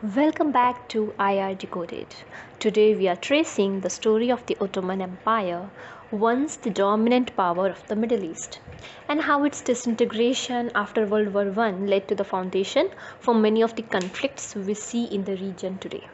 Welcome back to IR Decoded. Today we are tracing the story of the Ottoman Empire, once the dominant power of the Middle East, and how its disintegration after World War I led to the foundation for many of the conflicts we see in the region today.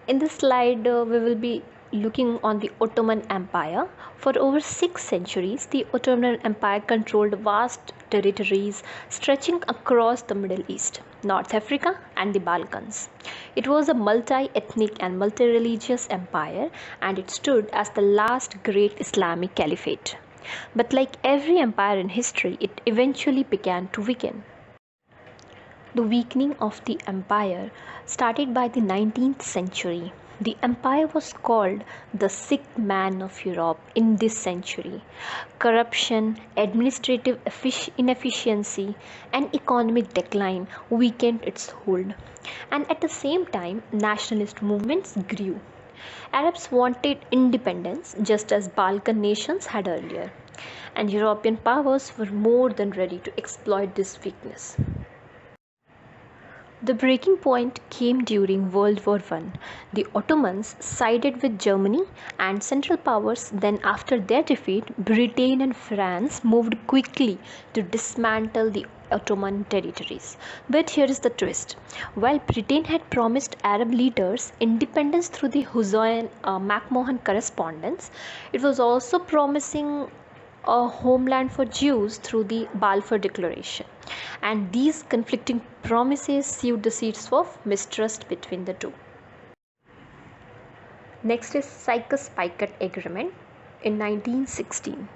In this slide, we will be looking on the Ottoman Empire. For over 6 centuries, the Ottoman Empire controlled vast territories stretching across the Middle East, North Africa, and the Balkans. It was a multi-ethnic and multi-religious empire, and it stood as the last great Islamic caliphate. But like every empire in history, it eventually began to weaken. The weakening of the empire started by the 19th century. The empire was called the sick man of Europe in this century. Corruption, administrative inefficiency, and economic decline weakened its hold. And at the same time, nationalist movements grew. Arabs wanted independence just as Balkan nations had earlier, and European powers were more than ready to exploit this weakness. The breaking point came during World War I. The Ottomans sided with Germany and Central Powers. Then, after their defeat, Britain and France moved quickly to dismantle the Ottoman territories. But here is the twist. While Britain had promised Arab leaders independence through the Hussein-McMahon correspondence, it was also promising a homeland for Jews through the Balfour Declaration, and these conflicting promises sowed the seeds of mistrust between the two. Next is Sykes-Picot Agreement in 1916.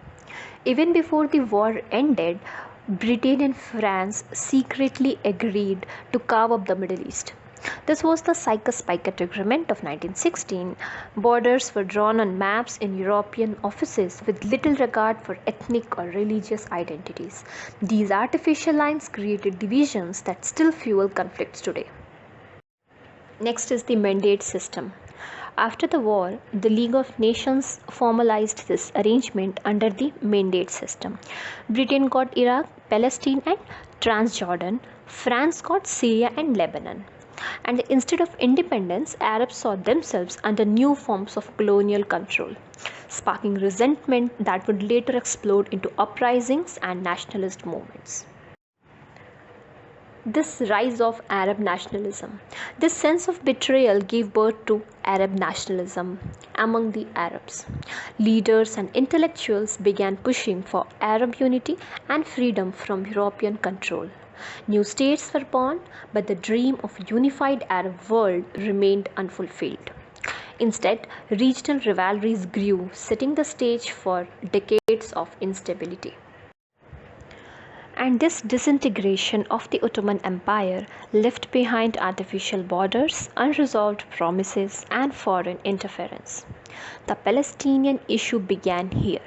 Even before the war ended, Britain and France secretly agreed to carve up the Middle East. This was the Sykes-Picot Agreement of 1916. Borders were drawn on maps in European offices with little regard for ethnic or religious identities. These artificial lines created divisions that still fuel conflicts today. Next is the mandate system. After the war, the League of Nations formalized this arrangement under the mandate system. Britain got Iraq, Palestine, and Transjordan. France got Syria and Lebanon. And instead of independence, Arabs saw themselves under new forms of colonial control, sparking resentment that would later explode into uprisings and nationalist movements. This rise of Arab nationalism. This sense of betrayal gave birth to Arab nationalism among the Arabs. Leaders and intellectuals began pushing for Arab unity and freedom from European control. New states were born, but the dream of a unified Arab world remained unfulfilled. Instead, regional rivalries grew, setting the stage for decades of instability. And this disintegration of the Ottoman Empire left behind artificial borders, unresolved promises, and foreign interference. The Palestinian issue began here.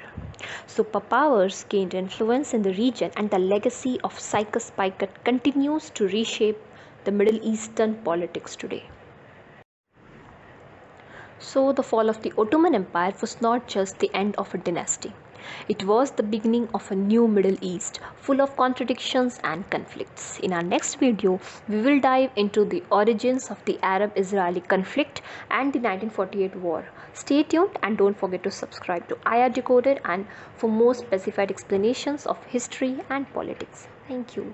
Superpowers gained influence in the region, and the legacy of Sykes-Picot continues to reshape the Middle Eastern politics today. So, the fall of the Ottoman Empire was not just the end of a dynasty. It was the beginning of a new Middle East, full of contradictions and conflicts. In our next video, we will dive into the origins of the Arab-Israeli conflict and the 1948 war. Stay tuned and don't forget to subscribe to IR Decoded and for more specified explanations of history and politics. Thank you.